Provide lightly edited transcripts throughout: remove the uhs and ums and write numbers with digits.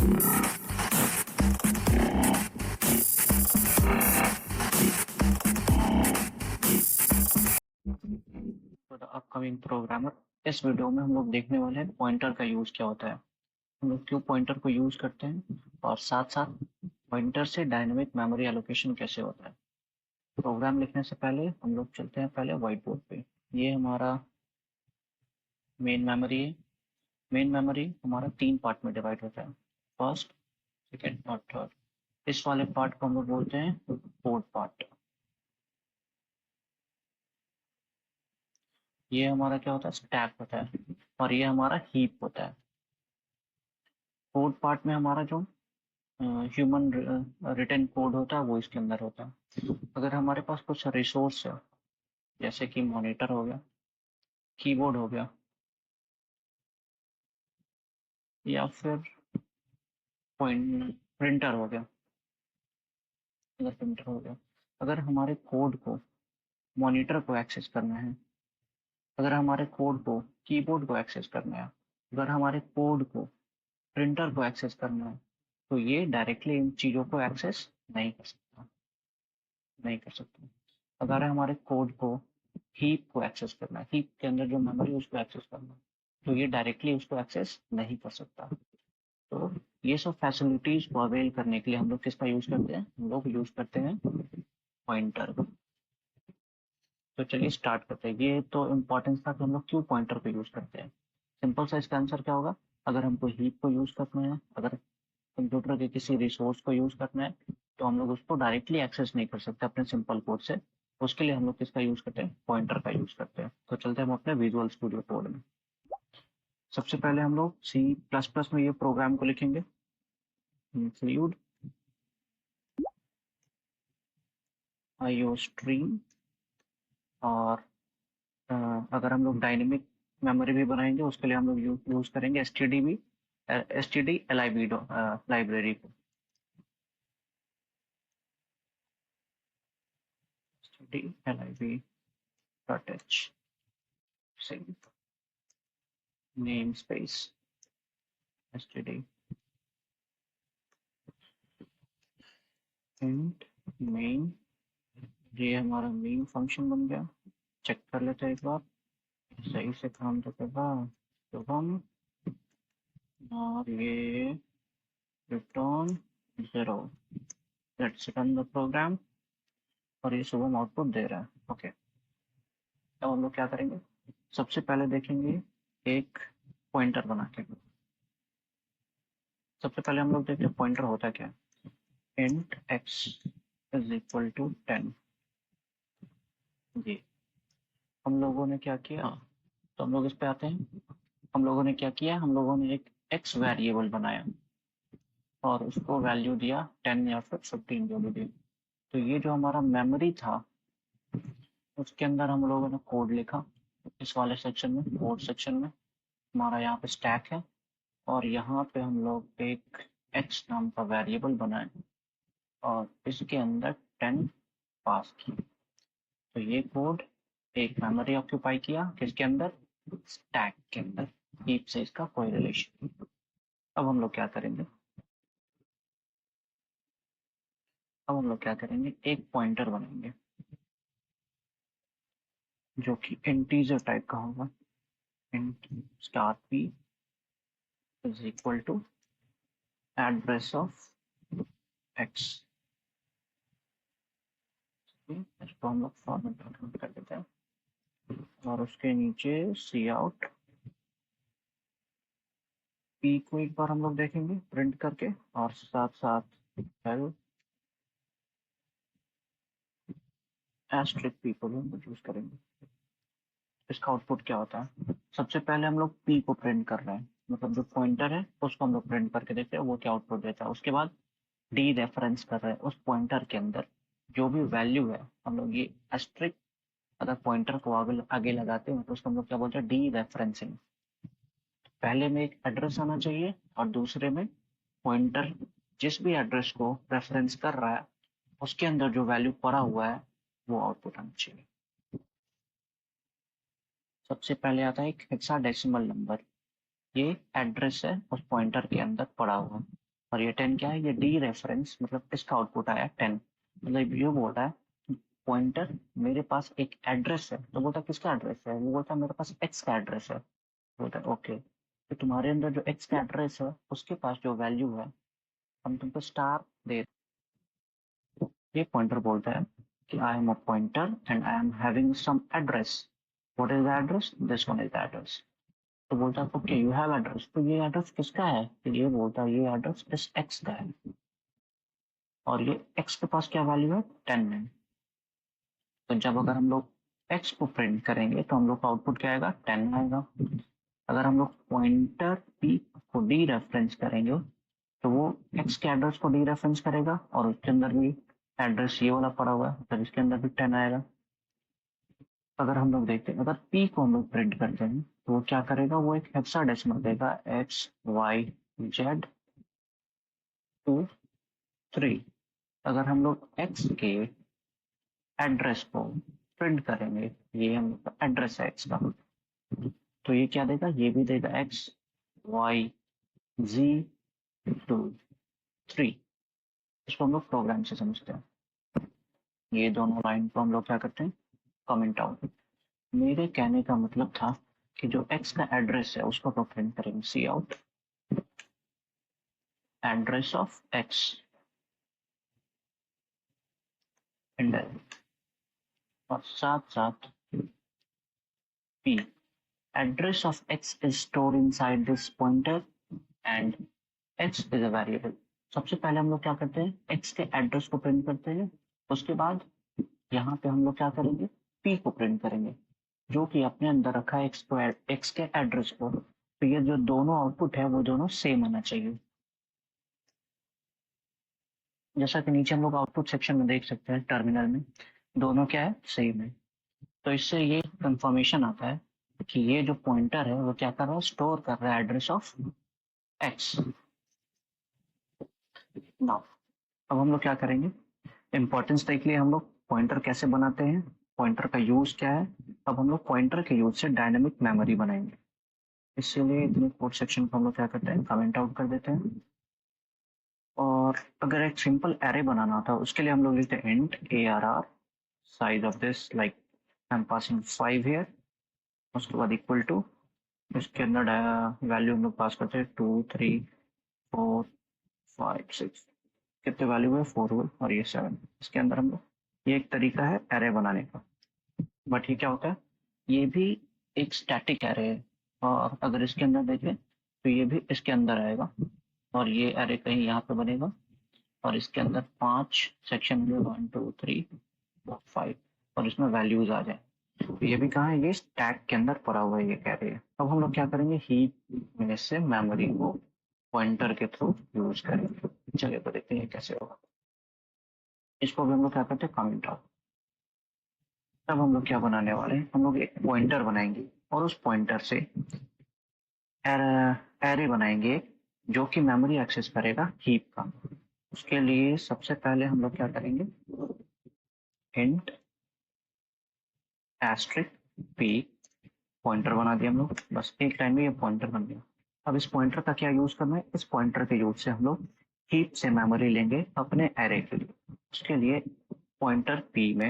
For the upcoming programmer, इस video में हम लोग देखने वाले हैं पॉइंटर का यूज क्या होता है, हम लोग क्यों पॉइंटर को यूज करते हैं, और साथ साथ पॉइंटर से डायनेमिक मेमोरी एलोकेशन कैसे होता है। प्रोग्राम लिखने से पहले हम लोग चलते हैं पहले व्हाइट बोर्ड पे। ये हमारा मेन मेमोरी है। मेन मेमोरी हमारा 3 पार्ट में डिवाइड होता है, फर्स्ट, सेकेंड और थर्ड। इस वाले पार्ट को हम लोग बोलते हैं कोड पार्ट। ये हमारा क्या होता है, स्टैक होता है, और ये हमारा हीप होता है। कोड पार्ट में हमारा जो ह्यूमन रिटन कोड होता है वो इसके अंदर होता है। अगर हमारे पास कुछ रिसोर्स है, जैसे कि मॉनिटर हो गया, कीबोर्ड हो गया, या फिर प्रिंटर हो गया, अगर हमारे कोड को मॉनिटर को एक्सेस करना है, अगर हमारे कोड को कीबोर्ड को एक्सेस करना है, अगर हमारे कोड को प्रिंटर को एक्सेस करना है, तो ये डायरेक्टली इन चीज़ों को एक्सेस नहीं कर सकता। अगर हमारे कोड को हीप को एक्सेस करना है, हीप के अंदर जो मेमोरी है उसको एक्सेस करना है, तो ये डायरेक्टली उसको एक्सेस नहीं कर सकता। तो ये सब फैसिलिटीज को अवेल करने के लिए हम लोग किसका यूज करते हैं, हम लोग यूज करते हैं पॉइंटर। तो चलिए स्टार्ट करते हैं। ये तो इम्पोर्टेंस था कि हम लोग क्यों पॉइंटर को यूज करते हैं। सिंपल सा इसका आंसर क्या होगा, अगर हमको हीप को यूज करना है, अगर कंप्यूटर के किसी रिसोर्स को यूज करना है, तो हम लोग उसको डायरेक्टली एक्सेस नहीं कर सकते अपने सिंपल कोड से। उसके लिए हम लोग किसका यूज करते हैं, पॉइंटर का यूज करते हैं। तो चलते हैं हम अपने विजुअल स्टूडियो कोड में। सबसे पहले हम लोग सी प्लस प्लस में ये प्रोग्राम को लिखेंगे, इंक्लूड आईओस्ट्रीम। और अगर हम लोग डायनेमिक मेमोरी भी बनाएंगे, उसके लिए हम लोग यूज करेंगे S T D L I B library को। stdlib dot H save name space std and main. ये हमारा मेन फंक्शन बन गया। चेक कर लेते हैं एक बार, सही से काम तो कर रहा। तो हम, और ये return 0, let's run the program. और ये शुभम आउटपुट दे रहा है। ओके, अब हम लोग क्या करेंगे, सबसे पहले देखेंगे एक पॉइंटर बना के। सबसे पहले हम लोग देखते हैं पॉइंटर होता क्या है। Int x is equal to 10। जी, हम लोगों ने क्या किया, तो हम लोग इस पे आते हैं। हम लोगों ने क्या किया, हम लोगों ने एक एक्स वेरिएबल बनाया और उसको वैल्यू दिया 10 या फिर 15 जो भी दिया। तो ये जो हमारा मेमोरी था, उसके अंदर हम लोगों ने कोड लिखा। इस वाले सेक्शन में, कोड सेक्शन में हमारा यहाँ पे स्टैक है, और यहाँ पे हम लोग एक एक्स नाम का वेरिएबल बनाए और इसके अंदर 10 पास की। तो ये कोड एक मेमोरी ऑक्यूपाई किया, किसके अंदर, स्टैक के अंदर। हीप से इसका कोई रिलेशन। अब हम लोग क्या करेंगे, एक पॉइंटर बनाएंगे जो कि इंटीजर टाइप का होगा। Int star p is equal to address of x. इसको हम लोग फॉर्मेट कर देते हैं, और उसके नीचे सी आउट पी को एक बार हम लोग देखेंगे प्रिंट करके, और साथ साथ हेल्प एस्ट्रिक पी को भी हम लोग यूज करेंगे। इसका आउटपुट क्या होता है, सबसे पहले हम लोग पी को प्रिंट कर रहे हैं, मतलब जो पॉइंटर है उसको हम लोग प्रिंट करके देखते हैं वो क्या आउटपुट देता है। उसके बाद डी रेफरेंस कर रहे हैं उस पॉइंटर के अंदर जो भी वैल्यू है, हम लोग ये एस्ट्रिक, अगर पॉइंटर को आगे आगे लगाते हैं तो उसको हम लोग क्या बोलते हैं, डी रेफरेंसिंग। पहले में एक एड्रेस आना चाहिए और दूसरे में पॉइंटर जिस भी एड्रेस को रेफरेंस कर रहा है उसके अंदर जो वैल्यू पड़ा हुआ है वो आउटपुट आना चाहिए। सबसे पहले आता है एक हेक्साडेसिमल नंबर, ये एड्रेस है उस पॉइंटर के अंदर पड़ा हुआ। और ये 10 क्या है, ये डी रेफरेंस मतलब इसका आउटपुट आया 10। मतलब ये बोल रहा है पॉइंटर मेरे पास एक एड्रेस है, तो बोलता है किसका एड्रेस है, वो बोलता है मेरे पास एक्स का एड्रेस है। बोलता है ओके, तो तुम्हारे अंदर जो एक्स का एड्रेस है उसके पास जो वैल्यू है हम तुमको स्टार दे, ये पॉइंटर बोलता है कि I am a pointer and I am having some address. What is the address, this one is the address. तो बोलता है ओके यू हैव एड्रेस, तो ये एड्रेस किसका है, तो ये बोलता है ये एड्रेस इस एक्स का है, और ये एक्स के पास क्या वैल्यू है 10 है। तो जब अगर हम लोग एक्स को प्रिंट करेंगे तो हम लोग का आउटपुट क्या आएगा 10 आएगा। अगर हम लोग पॉइंटर पी को डी रेफरेंस करेंगे तो वो एक्स के एड्रेस को डी रेफरेंस करेगा, और उसके अंदर भी एड्रेस ये वाला पड़ा हुआ है तो इसके अंदर भी 10 आएगा। अगर हम लोग देखते हैं अगर पी को हम लोग प्रिंट करते हैं तो वो क्या करेगा, वो एक हेक्साडेसिमल देगा एक्स वाई जेड 2 3। अगर हम लोग एक्स के एड्रेस को प्रिंट करेंगे, ये हम एड्रेस है एक्स का, तो ये क्या देगा, ये भी देगा एक्स वाई जी 2 3। इसको हम लोग प्रोग्राम से समझते हैं। ये दोनों लाइन को हम लोग क्या करते हैं, कमेंट आउट। मेरे कहने का मतलब था कि जो एक्स का एड्रेस है उसको तो प्रिंट करेंगे cout address of X indirect, और साथ साथ P address of X is stored inside this pointer and X is a variable. सबसे पहले हम लोग क्या करते हैं, एक्स के एड्रेस को प्रिंट करते हैं, उसके बाद यहाँ पे हम लोग क्या करेंगे, पी को प्रिंट करेंगे जो कि अपने अंदर रखा है एक्स के एड्रेस को। तो ये जो दोनों आउटपुट है वो दोनों सेम होना चाहिए। जैसा कि नीचे हम लोग आउटपुट सेक्शन में देख सकते हैं टर्मिनल में दोनों क्या है, सेम है। तो इससे ये कंफर्मेशन आता है कि ये जो पॉइंटर है वो क्या कर रहा है, स्टोर कर रहा है एड्रेस ऑफ एक्स। नाउ अब हम लोग क्या करेंगे, इंपॉर्टेंस देख लिए हम लोग पॉइंटर कैसे बनाते हैं, पॉइंटर का यूज क्या है। अब हम लोग पॉइंटर के यूज से डायनेमिक मेमोरी बनाएंगे। इसीलिए इतने कोड सेक्शन को हम लोग क्या करते हैं, कमेंट आउट कर देते हैं। और अगर एक सिंपल एरे बनाना होता है उसके लिए हम लोग लिखते हैं int ARR size of this like I am passing 5 here, उसके बाद इक्वल टू इसके अंदर वैल्यू हम लोग पास करते हैं 2 3 4 5 6, कितने वैल्यू है 4 हुए और ये 7। इसके अंदर हम लोग, ये एक तरीका है एरे बनाने का। बट ये क्या होता है, ये भी एक स्टैटिक एरे है, और अगर इसके अंदर देखें तो ये भी इसके अंदर आएगा, और ये एरे कहीं यहाँ पे बनेगा, और इसके अंदर 5 सेक्शन में 1 2 3 4 5, और इसमें वैल्यूज आ जाए। तो ये भी कहाँ है, ये स्टैक के अंदर पड़ा हुआ है, ये कह रही है। अब हम लोग क्या करेंगे, हीप में से मेमोरी को पॉइंटर के थ्रू यूज करेंगे। चलिए तो देखते हैं कैसे होगा। इसको भी हम लोग क्या करते हैं, कमेंट आउट। तब हम लोग क्या बनाने वाले हैं, हम लोग एक पॉइंटर बनाएंगे और उस पॉइंटर से एरे बनाएंगे जो कि मेमोरी एक्सेस करेगा हीप का। उसके लिए सबसे पहले हम लोग क्या करेंगे, इंट एस्ट्रिक पी, पॉइंटर बना दिया हम लोग, बस एक लाइन में ये पॉइंटर बन गया। अब इस पॉइंटर का क्या यूज करना है, इस पॉइंटर के यूज से हम लोग हीप से मेमोरी लेंगे अपने एरे के लिए। उसके लिए पॉइंटर पी में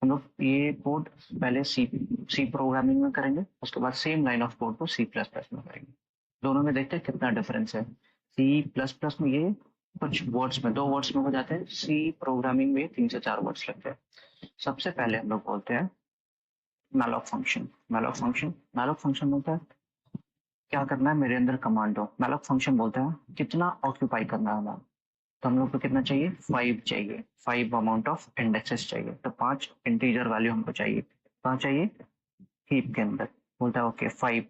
हम लोग ये कोड पहले सी प्रोग्रामिंग में करेंगे, उसके बाद सेम लाइन ऑफ कोड को C++ में करेंगे। दोनों में देखते हैं कितना डिफरेंस है। C++ में ये कुछ वर्ड्स में 2 वर्ड्स में हो जाते हैं, सी प्रोग्रामिंग में 3 से 4 वर्ड्स लगते हैं। सबसे पहले हम लोग बोलते हैं malloc फंक्शन। malloc फंक्शन बोलता है क्या करना है, मेरे अंदर कमांड दो। malloc फंक्शन बोलता है कितना ऑक्यूपाई करना है हमारा, तो हम लोग को कितना चाहिए, 5 चाहिए, 5 अमाउंट ऑफ इंडेक्सेस चाहिए, तो 5 इंटीजर वैल्यू हमको चाहिए। कहाँ चाहिए, हीप के अंदर। बोलता है ओके 5।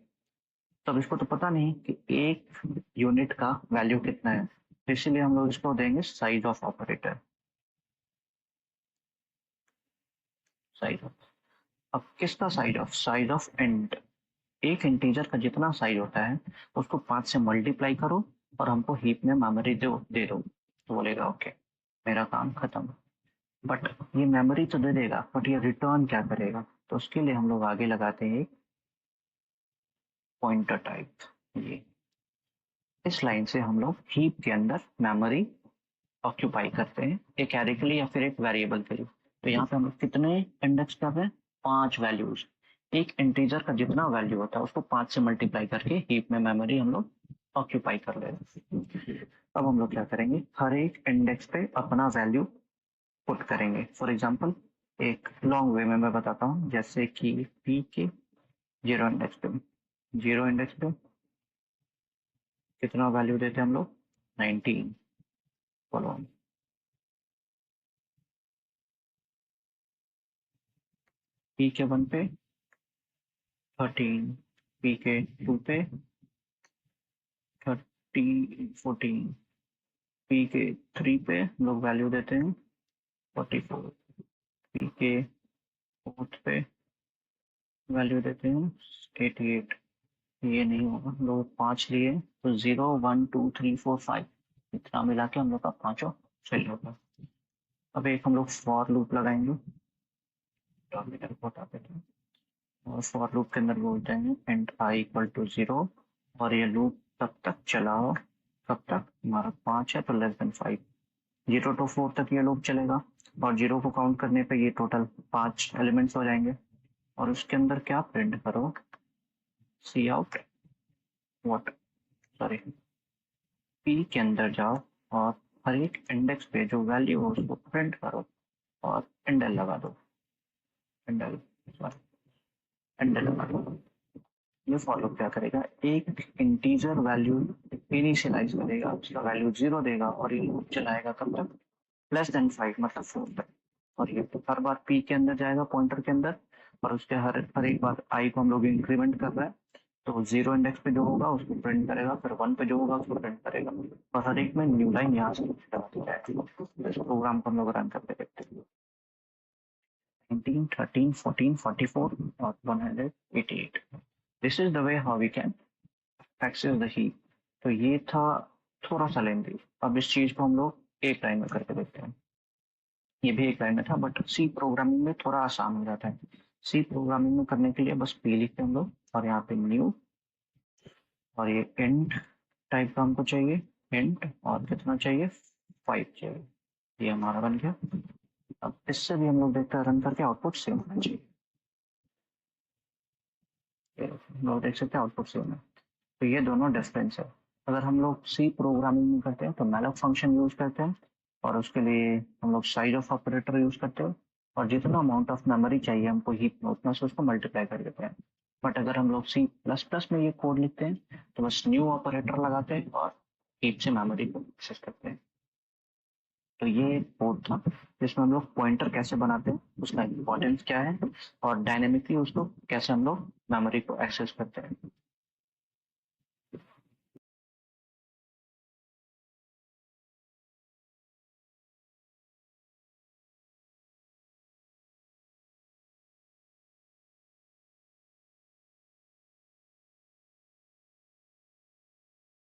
तब इसको तो पता नहीं कि एक यूनिट का वैल्यू कितना है, तो इसीलिए हम लोग इसको देंगे size of operator, size of. अब किसका साइज ऑफ इंट, एक इंटीजर का जितना साइज होता है उसको 5 से मल्टीप्लाई करो और हमको हीप में मेमोरी दे दो, तो बोलेगा ओके मेरा काम खत्म। बट ये मेमोरी तो दे देगा, बट ये रिटर्न क्या करेगा, तो उसके लिए हम लोग आगे लगाते हैं पॉइंटर टाइप। ये इस लाइन से हम लोग हीप के अंदर मेमोरी ऑक्यूपाई करते हैं, एक एरे के लिए या फिर एक वेरिएबल के लिए। तो यहाँ पे हम लोग कितने इंडेक्स कर रहे हैं, 5 वैल्यूज। एक इंटीजर का जितना वैल्यू होता है उसको 5 से मल्टीप्लाई करके हीप में मेमोरी हम लोग ऑक्यूपाई कर ले रहे हैं। अब हम लोग क्या करेंगे, हर एक इंडेक्स पे अपना वैल्यू पुट करेंगे। फॉर एग्जाम्पल एक लॉन्ग वे में मैं बताता हूँ, जैसे कि पी के जीरो इंडेक्स पे कितना वैल्यू देते हैं हम लोग, 19 कॉलम। पी के 1 पे 13, पी के 2 पे 14, पी के 3 पे हम लोग वैल्यू देते हैं 44, पी के 4 पे वैल्यू देते हैं 88। ये नहीं होगा, हम लोग 5 लिए तो 0 1 2 3 4 5, इतना मिला के हम लोग का पांचों फिल होगा। अब एक हम लोग फॉर लूप लगाएंगे, टर्मिनल को हटा देते हैं और फॉर लूप के अंदर बोलते हैं एंड आई इक्वल टू 0, और ये लूप तब तक चलाओ कब तक हमारा 5 है तो लेस देन 5, 0 to 4 तक ये लूप चलेगा। और 0 को काउंट करने पे ये टोटल 5 एलिमेंट्स हो जाएंगे। और उसके अंदर क्या प्रिंट करो, सी आउट व्हाट, सॉरी पी के अंदर जाओ और हर एक इंडेक्स पे जो वैल्यू हो उसको प्रिंट करो और एंडल लगा दो, एंडल सॉरी एंडल लगा दो। ये फॉलो क्या करेगा, एक इंटीजर वैल्यू इनिशियलाइज करेगा, उसका वैल्यू 0 देगा और ये लूप चलाएगा कब तक, लेस देन 5 मतलब 4 तक। और ये तो हर बार पी के अंदर जाएगा पॉइंटर के अंदर, और उसके हर एक बार आई को हम लोग इंक्रीमेंट कर रहे हैं, तो 0 इंडेक्स पे जो होगा उसको प्रिंट करेगा, फिर 1 पे जो होगा उसको प्रिंट करेगा, और हर एक में न्यू लाइन यहाँ से लगाती जाएगी। इस प्रोग्राम को हम लोग रन करके देखते हैं। 19, 13, 14, 44 और 188। This is the way how we can access the heap. तो ये था थोड़ा सा लेंथी। अब इस चीज को हम लोग एक लाइन में करके देखते हैं। ये भी एक लाइन में था, बट सी प्रोग्रामिंग में थोड़ा आसान हो जाता है। सी प्रोग्रामिंग में करने के लिए बस पी लिखते हैं हम लोग, और यहाँ पे न्यू, और ये इंट टाइप का हमको चाहिए, इंट, और कितना चाहिए, 5 चाहिए। ये हमारा बन गया। अब इससे भी हम लोग देखते हैं रन करके आउटपुट सेम होना चाहिए। हम लोग देख सकते हैं आउटपुट सेम है। तो ये दोनों डिफरेंस है। अगर हम लोग सी प्रोग्रामिंग में करते हैं तो मैलॉक फंक्शन यूज करते हैं, और उसके लिए हम लोग साइज ऑफ ऑपरेटर यूज करते हैं, और जितना अमाउंट ऑफ मेमोरी चाहिए हमको हीप में उतना से उसको मल्टीप्लाई कर देते हैं। बट अगर हम लोग सी प्लस प्लस में ये कोड लिखते हैं तो बस न्यू ऑपरेटर लगाते हैं और हीप से मेमोरी को एक्सेस करते हैं। तो ये कोड था जिसमें हम लोग पॉइंटर कैसे बनाते हैं, उसका इंपॉर्टेंस क्या है, और डायनेमिकली उसको कैसे हम लोग मेमोरी को एक्सेस करते हैं।